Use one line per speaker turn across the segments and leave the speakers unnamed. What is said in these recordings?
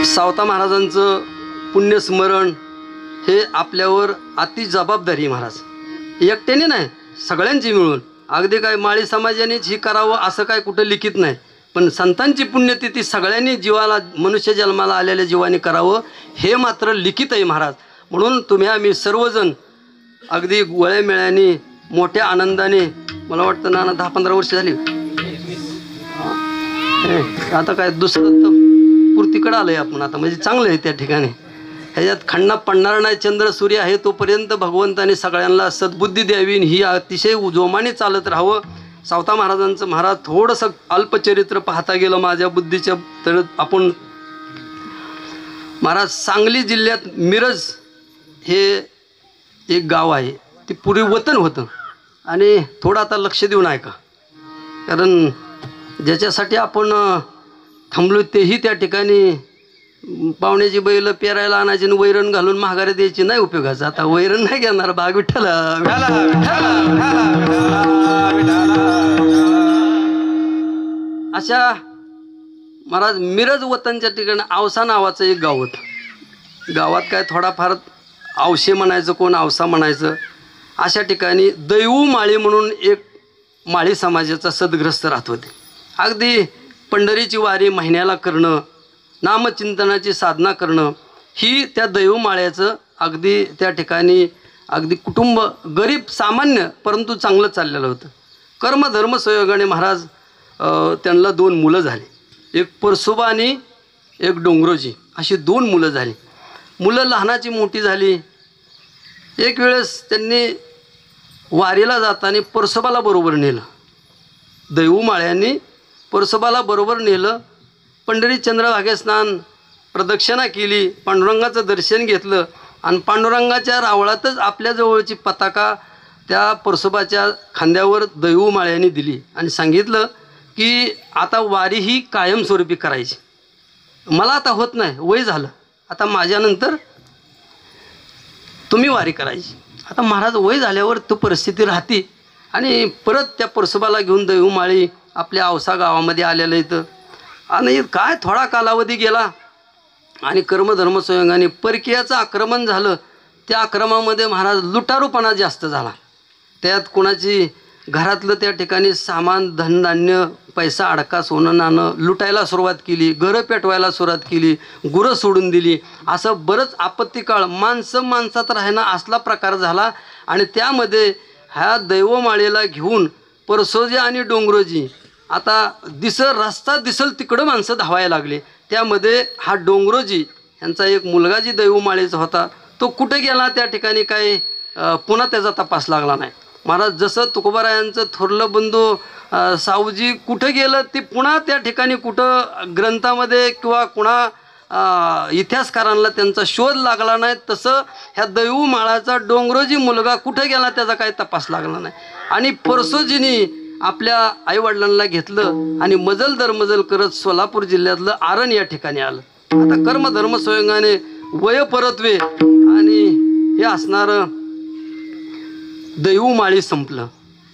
सावता महाराजांचं पुण्यस्मरण हे आपल्यावर अति जबाबदारी महाराज, एकट्याने नाही सगळ्यांची मिळून. अगदी काय माळी समाजानेच ही करावं असं काय कुठं लिखित नाही, पण संतांची पुण्यतिथी सगळ्यांनी जीवाला मनुष्य जन्माला आलेल्या जीवाने करावं हे मात्र लिखित आहे महाराज. म्हणून तुम्ही आम्ही सर्वजण अगदी गोळ्यामेळ्याने मोठ्या आनंदाने, मला वाटतं ना 10-15 वर्ष झाली आता काय दुसरं तर पूर्तीकडं आलं आहे आपण आता, म्हणजे चांगलं आहे त्या ठिकाणी. ह्याच्यात खंडा पडणार नाही, चंद्र सूर्य आहे तोपर्यंत भगवंताने सगळ्यांना सद्बुद्धी द्यावी, ही अतिशय जोमाने चालत राहावं. सावता महाराजांचं महाराज थोडंसं अल्पचरित्र पाहता गेलं माझ्या बुद्धीच्या तर आपण महाराज सांगली जिल्ह्यात मिरज हे एक गाव आहे, ते पूर्वी वतन होतं. आणि थोडं आता लक्ष देऊन ऐका, कारण ज्याच्यासाठी आपण थांबलो तेही त्या ठिकाणी पाहुण्याची बैल पेरायला आणायची आणि वैरण घालून महागारी द्यायची नाही उपयोगाचं. आता वैरण नाही घेणार, बाग विठ्ठला अशा महाराज मिरज वतनच्या ठिकाणी आवसा नावाचं एक गाव होतं. गावात काय थोडाफार आवशे म्हणायचं, कोण आवसा म्हणायचं. अशा ठिकाणी दैवू माळी म्हणून एक माळी समाजाचा सद्ग्रस्त राहत होते. अगदी पंढरीची वारी महिन्याला करणं, नामचिंतनाची साधना करणं ही त्या दैवमाळ्याचं अगदी त्या ठिकाणी अगदी कुटुंब गरीब सामान्य परंतु चांगलं चाललेलं होतं. कर्मधर्म संयोगाने महाराज त्यांना 2 मुलं झाली, एक परसोबा आणि एक डोंगरोजी, अशी 2 मुलं झाली. मुलं लहानाची मोठी झाली. एक वेळेस त्यांनी वारीला जाताना परसोबाला बरोबर नेलं, दैवमाळ्यांनी परसोबाला बरोबर नेलं. पंढरी चंद्रभागे स्नान प्रदक्षिणा केली, पांडुरंगाचं दर्शन घेतलं आणि पांडुरंगाच्या रावळातच आपल्या जवळची पताका त्या परसोबाच्या खांद्यावर दैवमाळ्यांनी दिली आणि सांगितलं की आता वारी ही कायमस्वरूपी करायची. मला आता होत नाही, वय झालं, आता माझ्यानंतर तुम्ही वारी करायची. आता महाराज वय झाल्यावर तो परिस्थिती राहते आणि परत त्या परसोबाला घेऊन दैवमाळी आपल्या औसा गावामध्ये आलेलं इथं. आणि काय थोडा कालावधी गेला आणि कर्मधर्म संयोगाने परकीयाचं आक्रमण झालं. त्या आक्रमणामध्ये महाराज लुटारूपणा जास्त झाला. त्यात कोणाची घरातलं त्या ठिकाणी सामान धनधान्य पैसा अडका सोनं नाणं लुटायला सुरुवात केली, घरं पेटवायला सुरुवात केली, गुरं सोडून दिली. असं बरंच आपत्तिकाळ माणसं माणसात राहणं असला प्रकार झाला. आणि त्यामध्ये ह्या दैवमाळेला घेऊन परसोजी आणि डोंगरोजी आता रस्ता दिसल तिकडं माणसं धावायला लागले. त्यामध्ये हा डोंगरोजी यांचा एक मुलगा जी दैवमाळेचा होता तो कुठे गेला त्या ठिकाणी काय पुन्हा त्याचा तपास लागला नाही. महाराज जसं तुकोबारायांचं थोरलं बंधू सावजी कुठं गेलं ते पुन्हा त्या ठिकाणी कुठं ग्रंथामध्ये किंवा कुणा इतिहासकारांना त्यांचा शोध लागला नाही, तसं ह्या दैवमाळाचा डोंगरोजी मुलगा कुठं गेला त्याचा काही तपास लागला नाही. आणि परसोजीनी आपल्या आईवडिलांना घेतलं आणि मजल दर मजल करत सोलापूर जिल्ह्यातलं आरण या ठिकाणी आलं. आता कर्मधर्म संयोगाने वय परतवे आणि हे असणारं दैवमाळी संपलं,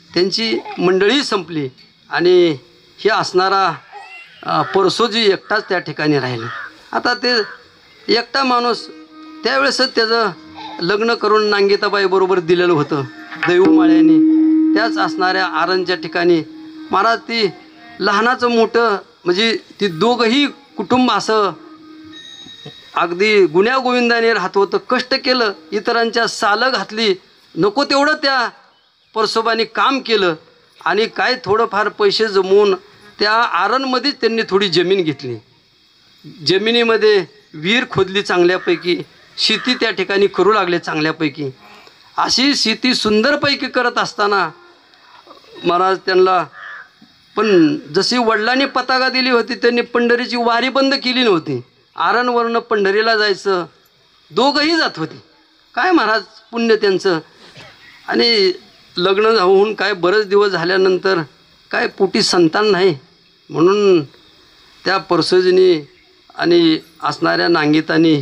त्यांची मंडळी संपली आणि हे असणारा परसोजी एकटाच त्या ठिकाणी राहिले. आता ते एकटा माणूस त्यावेळेसच त्याचं लग्न करून नांगेताबाईबरोबर दिलेलं होतं दैवमाळ्यांनी. त्याच असणाऱ्या आरणच्या ठिकाणी महाराज ती लहानाचं मोठं म्हणजे ती दोघंही कुटुंब असं अगदी गुण्यागोविंदाने राहत होतं. कष्ट केलं, इतरांच्या सालं घातली, नको तेवढं त्या परसोबाने काम केलं आणि काय थोडंफार पैसे जमवून त्या आरणमध्येच त्यांनी थोडी जमीन घेतली. जमिनीमध्ये विहीर खोदली चांगल्यापैकी, शेती त्या ठिकाणी करू लागले चांगल्यापैकी. अशी शेती सुंदरपैकी करत असताना महाराज त्यांना पण जशी वडिलांनी पताका दिली होती त्यांनी पंढरीची वारी बंद केली नव्हती. आरणवरनं पंढरीला जायचं, दोघंही जात होते. काय महाराज पुण्य त्यांचं. आणि लग्न होऊन काय बरेच दिवस झाल्यानंतर काय पोटी संतान नाही म्हणून त्या परसोजीनी आणि असणाऱ्या नांगितांनी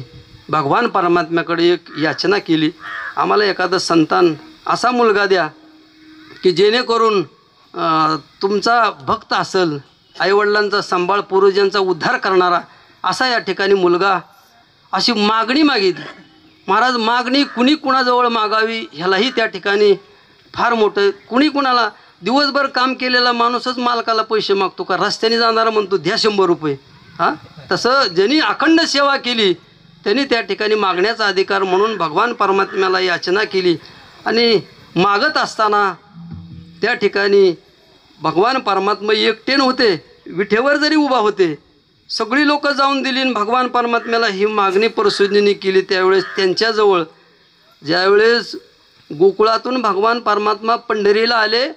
भगवान परमात्म्याकडे एक याचना केली, आम्हाला एखादं संतान असा मुलगा द्या की जेणेकरून तुमचा भक्त असेल, आईवडिलांचा सांभाळ पूर्वजांचा उद्धार करणारा असा या ठिकाणी मुलगा अशी मागणी मागितली. महाराज मागणी कुणी कुणाजवळ मागावी ह्यालाही त्या ठिकाणी फार मोठं, कुणी कुणाला दिवसभर काम केलेला माणूसच मालकाला पैसे मागतो का? रस्त्याने जाणारा म्हणतो द्या 100 रुपये. हां, तसं ज्यांनी अखंड सेवा केली त्यांनी त्या ठिकाणी मागण्याचा अधिकार म्हणून भगवान परमात्म्याला याचना केली. आणि मागत असताना त्या ठिकाणी भगवान परमात्मा एकटे नव्हते, विठेवर जरी उभा होते, सगळी लोक जाऊन दिली आणि भगवान परमात्म्याला ही मागणी परशुद्धीने केली. त्यावेळेस त्यांच्याजवळ ज्यावेळेस गोकुळातून भगवान परमात्मा पंढरीला आले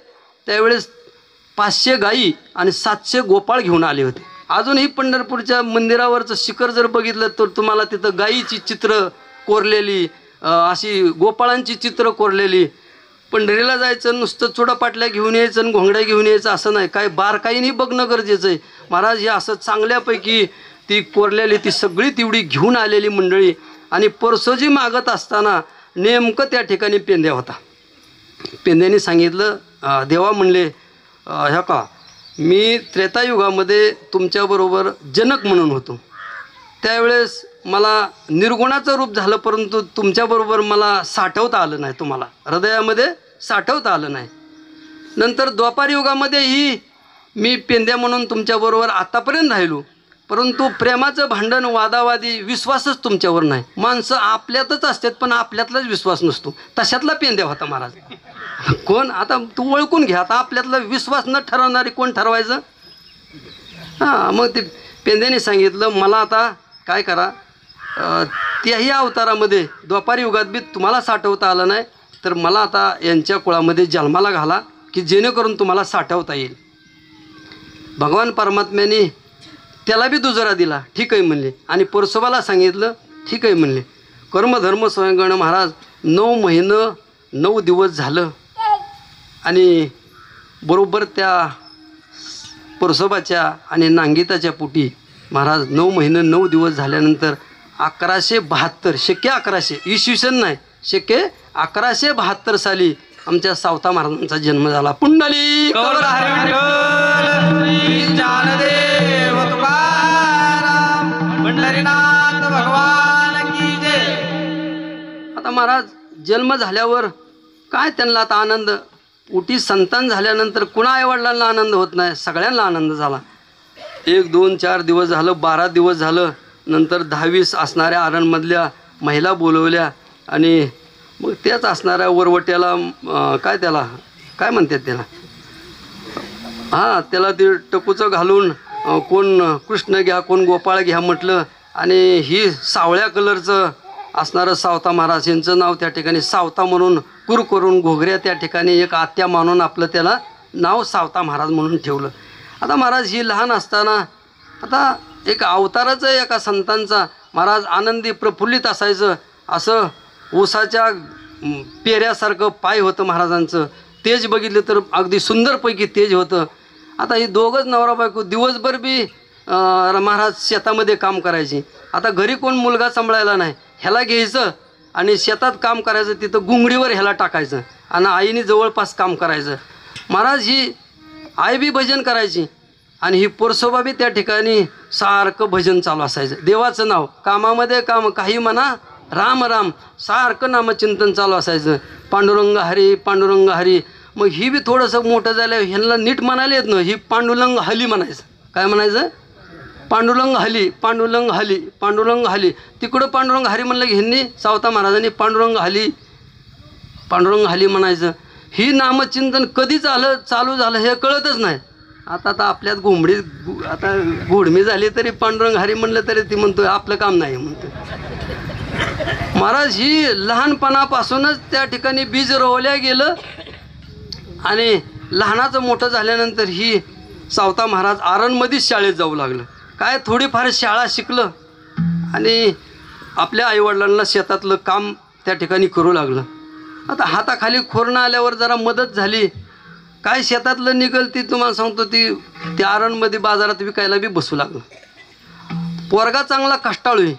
त्यावेळेस 500 गाई आणि 700 गोपाळ घेऊन आले होते. अजूनही पंढरपूरच्या मंदिरावरचं शिखर जर बघितलं तर तुम्हाला तिथं गाईची चित्र कोरलेली, अशी गोपाळांची चित्र कोरलेली. पंढरीला जायचं नुसतं चुडापाटल्या घेऊन यायचं आणि घोंगड्या घेऊन यायचं असं नाही, काय बारकाईने बघणं गरजेचं आहे. महाराज हे असं चांगल्यापैकी ती कोरलेली ती सगळी तेवढी घेऊन आलेली मंडळी. आणि परसोजी मागत असताना नेमकं त्या ठिकाणी पेंद्या होता. पेंद्याने सांगितलं, देवा म्हणले ह्या का मी त्रेतायुगामध्ये तुमच्याबरोबर जनक म्हणून होतो, त्यावेळेस मला निर्गुणाचं रूप झालं, परंतु तुमच्याबरोबर मला साठवता आलं नाही, तुम्हाला हृदयामध्ये साठवता आलं नाही. नंतर द्वापार युगामध्येही मी पेंद्या म्हणून तुमच्याबरोबर आतापर्यंत राहिलो, परंतु प्रेमाचं भांडण वादावादी विश्वासच तुमच्यावर नाही. माणसं आपल्यातच असतात पण आपल्यातलाच विश्वास नसतो, तशातला पेंद्या होता महाराज. कोण आता तू ओळखून घ्या, आता आपल्यातला विश्वास न ठरवणारी कोण ठरवायचं? हां, मग ते पेंद्याने सांगितलं मला आता काय करा, त्याही अवतारामध्ये द्वापार युगात बी तुम्हाला साठवता आलं नाही तर मला आता यांच्या कुळामध्ये जन्माला घाला की जेणेकरून तुम्हाला साठवता येईल. भगवान परमात्म्याने त्याला बी दुजरा दिला, ठीक आहे म्हणले. आणि परशुबाला सांगितलं ठीक आहे म्हणले. कर्मधर्म स्वयंगण महाराज 9 महिनं 9 दिवस झालं आणि बरोबर त्या परशुबाच्या आणि नांगिताच्या पोटी महाराज 9 महिनं 9 दिवस झाल्यानंतर 1172 शक्य 1100 इसवी सन नाही, शक्य 1172 साली आमच्या सावता महाराजांचा जन्म झाला. पुंडली आता महाराज जन्म झाल्यावर काय त्यांना आता आनंद, पोटी संतान झाल्यानंतर कुणा आईवडिलांना आनंद होत नाही, सगळ्यांना आनंद झाला. 1 2 4 दिवस झालं, 12 दिवस झालं. नंतर 10-20 असणाऱ्या आरणमधल्या महिला बोलवल्या आणि मग त्याच असणाऱ्या वरवट्याला काय त्याला काय म्हणतात त्याला, हां त्याला ते टकूचं घालून कोण कृष्ण घ्या कोण गोपाळ घ्या म्हटलं. आणि ही सावळ्या कलरचं असणारं सावता महाराज यांचं नाव त्या ठिकाणी सावता म्हणून कुर करून घोगऱ्या त्या ठिकाणी एक आत्या मानून आपलं त्याला नाव सावता महाराज म्हणून ठेवलं. आता महाराज ही लहान असताना आता एक अवताराचं एका संतांचा महाराज आनंदी प्रफुल्लित असायचं, असं ऊसाच्या पेऱ्यासारखं पाय होतं महाराजांचं. तेज बघितलं तर अगदी सुंदरपैकी तेज होतं. आता ही दोघंच नवरा बायको दिवसभर बी महाराज शेतामध्ये काम करायचे. आता घरी कोण मुलगा सांभाळायला नाही, ह्याला घ्यायचं आणि शेतात काम करायचं, तिथं गुंगडीवर ह्याला टाकायचं आणि आईने जवळपास काम करायचं. महाराज ही आई बी भजन करायची आणि ही परशुबा बी त्या ठिकाणी सारखं भजन चालू असायचं, देवाचं नाव कामामध्ये काम, काही म्हणा राम राम, सारखं नामचिंतन चालू असायचं. पांडुरंग हरी पांडुरंग हरी. मग ही बी थोडंसं मोठं झालं, ह्यांना नीट म्हणायला येत ना, ही पांडुरंग हली म्हणायचं. काय म्हणायचं? पांडुरंग हली पांडुरंग हली पांडुरंग हली. तिकडं पांडुरंग हरी म्हणलं की ह्यांनी सावता महाराजांनी पांडुरंग हली म्हणायचं. ही नामचिंतन कधी चालू झालं हे कळतच नाही. आता आपल्यात आता घोडमी झाली तरी पांडुरंग हरी म्हणलं तरी ती म्हणतो आपलं काम नाही म्हणतो. महाराज ही लहानपणापासूनच त्या ठिकाणी बीज रोवल्या गेलं आणि लहानाचं मोठं झाल्यानंतर ही सावता महाराज आरणमध्येच शाळेत जाऊ लागलं. काय थोडीफार शाळा शिकलं आणि आपल्या आईवडिलांना शेतातलं काम त्या ठिकाणी करू लागलं. आता हाताखाली खोरणं आल्यावर जरा मदत झाली. काय शेतातलं निघल ती तुम्हाला सांगतो ती त्या आरणमध्ये बाजारात विकायला बी बसू लागलं. पोरगा चांगला कष्टाळू आहे,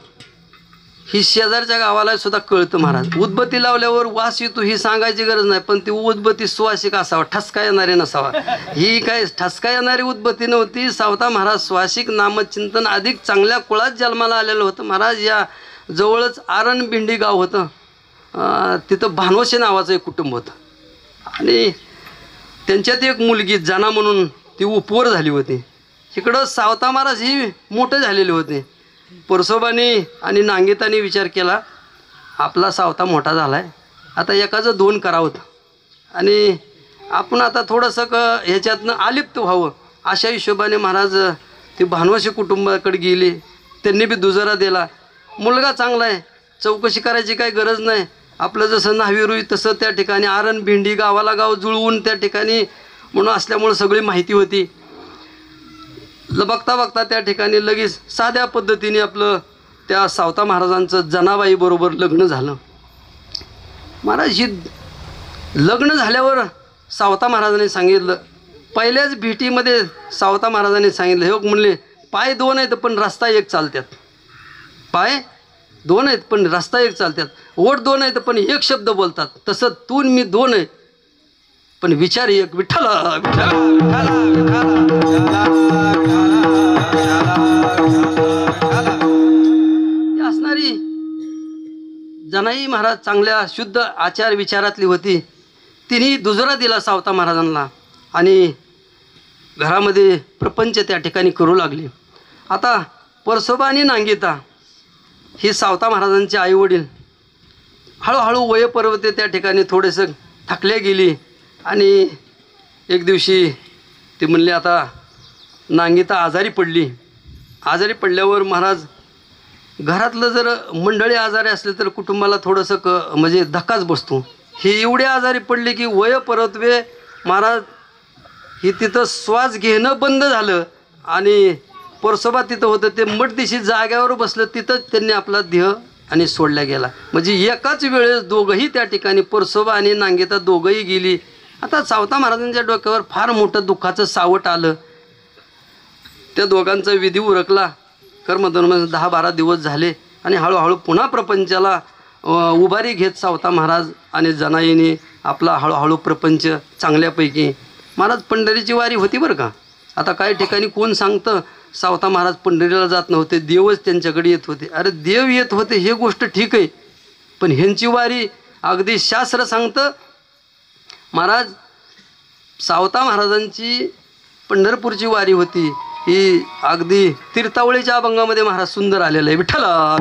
ही शेजारच्या गावाला सुद्धा कळतं महाराज. उदबत्ती लावल्यावर वास येतो ही सांगायची गरज नाही, पण ती उदबत्ती सुवासिक असावा, ठसका येणारी नसावा. ही काय ठसका येणारी उदबत्ती नव्हती. सावता महाराज सुवासिक नामचिंतन अधिक चांगल्या कुळात जन्माला आलेलं होतं. महाराज या जवळच आरणबिंडी गाव होतं. तिथं भानवसे नावाचं एक कुटुंब होतं आणि त्यांच्यात एक मुलगी जाना म्हणून ती उपवर झाली होती. इकडं सावता महाराज ही मोठे झालेले होते. परसोबाने आणि नांगेताने विचार केला, आपला सावता मोठा झाला आहे, आता एकाचं दोन करावं आणि आपण आता थोडंसं ह्याच्यातनं आलिप्त व्हावं. अशा हिशोबाने महाराज ते भानवशी कुटुंबाकडे गेले. त्यांनी बी दुजरा दिला. मुलगा चांगला आहे, चौकशी करायची काही गरज नाही. आपलं जसं न्हावीरुई तसं त्या ठिकाणी आरण भिंडी गावाला गाव जुळवून त्या ठिकाणी म्हणून असल्यामुळं सगळी माहिती होती. बघता बघता त्या ठिकाणी लगेच साध्या पद्धतीने आपलं त्या सावता महाराजांचं जनाबाईबरोबर लग्न झालं. महाराज ही लग्न झाल्यावर सावता महाराजांनी सांगितलं, पहिल्याच भेटीमध्ये सावता महाराजांनी सांगितलं, हे म्हणले पाय दोन आहेत पण रस्ता एक चालतात. पाय दोन आहेत पण रस्ता एक चालतात. ओठ दोन आहेत पण एक शब्द बोलतात. तसं तू मी दोन आहे पण विचार एक. विठ्ठला असणारी जनाई महाराज चांगल्या शुद्ध आचार विचारातली होती. तिने दुजरा दिला सावता महाराजांना आणि घरामध्ये प्रपंच त्या ठिकाणी करू लागले. आता परसोबा आणि नांगेता ही सावता महाराजांचे आईवडील हळूहळू वयपर्वते त्या ठिकाणी थोडेसं थकले गेली आणि एक दिवशी ते म्हणले आता नांगेता आजारी पडली. आजारी पडल्यावर महाराज घरातलं जर मंडळी आजारी असले तर कुटुंबाला थोडंसं म्हणजे धक्काच बसतो. ही एवढी आजारी पडली की वयपरत्वे महाराज ही तिथं श्वास घेणं बंद झालं आणि परसोबा तिथं होतं ते मठदिशी जाग्यावर बसलं. तिथंच त्यांनी आपला देह आणि सोडला गेला. म्हणजे एकाच वेळेस दोघंही त्या ठिकाणी परसोबा आणि नांगेता दोघंही गेली. आता सावता महाराजांच्या डोक्यावर फार मोठं दुःखाचं सावट आलं. त्या दोघांचा विधी उरकला. कर्मधर्म 10-12 दिवस झाले आणि हळूहळू पुन्हा प्रपंचाला उभारी घेत सावता महाराज आणि जनाईने आपला हळूहळू प्रपंच चांगल्यापैकी. महाराज पंढरीची वारी होती बरं का. आता काही ठिकाणी कोण सांगतं सावता महाराज पंढरीला जात नव्हते, देवच त्यांच्याकडे येत होते. अरे देव येत होते हे गोष्ट ठीक आहे, पण ह्यांची वारी अगदी शास्त्र सांगतं. महाराज सावता महाराजांची पंढरपूरची वारी होती ही अगदी तीर्थावळीच्या अभंगामध्ये महाराज सुंदर आलेलं आहे. विठ्ठला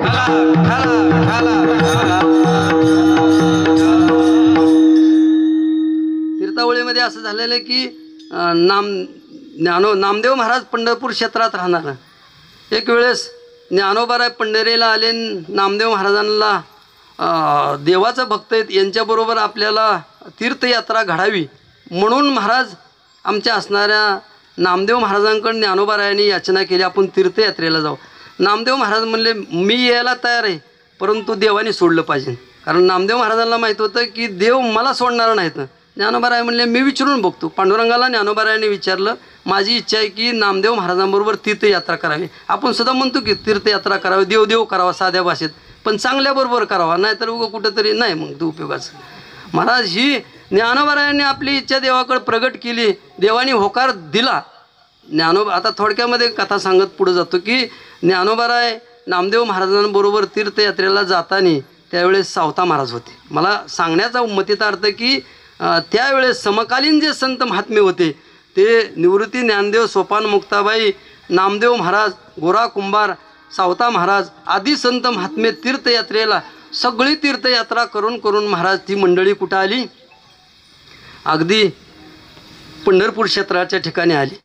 तीर्थावळीमध्ये असं झालेलं आहे की नामदेव महाराज पंढरपूर क्षेत्रात राहणार. एक वेळेस ज्ञानोबाराय पंढरीला आले. नामदेव महाराजांना देवाचं भक्त आहेत यांच्याबरोबर आपल्याला तीर्थयात्रा घडावी म्हणून महाराज आमच्या असणाऱ्या नामदेव महाराजांकडे ज्ञानोबारायांनी याचना केली, आपण तीर्थयात्रेला जाऊ. नामदेव महाराज म्हणले मी यायला तयार आहे परंतु देवाने सोडलं पाहिजे. कारण नामदेव महाराजांना माहीत होतं की देव मला सोडणार नाहीत. ज्ञानोबाराय म्हणले मी विचारून बघतो. पांडुरंगाला ज्ञानोबारायांनी विचारलं, माझी इच्छा आहे की नामदेव महाराजांबरोबर तीर्थयात्रा करावी. आपण सुद्धा म्हणतो की तीर्थयात्रा करावी, देवदेव करावा साध्या भाषेत, पण चांगल्याबरोबर करावा, नाहीतर उगं कुठंतरी नाही मग तो उपयोगाचं. महाराज ही ज्ञानोबारायांनी आपली इच्छा देवाकडे प्रगट केली. देवाने होकार दिला. आता थोडक्यामध्ये कथा सांगत पुढे जातो की ज्ञानोबाराय नामदेव महाराजांबरोबर तीर्थयात्रेला जाताना त्यावेळेस सावता महाराज होते. मला सांगण्याचा उम्मतीचा अर्थ की त्यावेळेस समकालीन जे संत महात्मे होते ते निवृत्ती ज्ञानदेव, सोपान मुक्ताबाई, नामदेव महाराज, गोरा कुंभार, सावता महाराज आदी संत महात्मे तीर्थयात्रेला सगळी तीर्थयात्रा करून महाराज ती मंडळी कुठं आली, अगदी पंढरपूर क्षेत्राच्या ठिकाणी आली.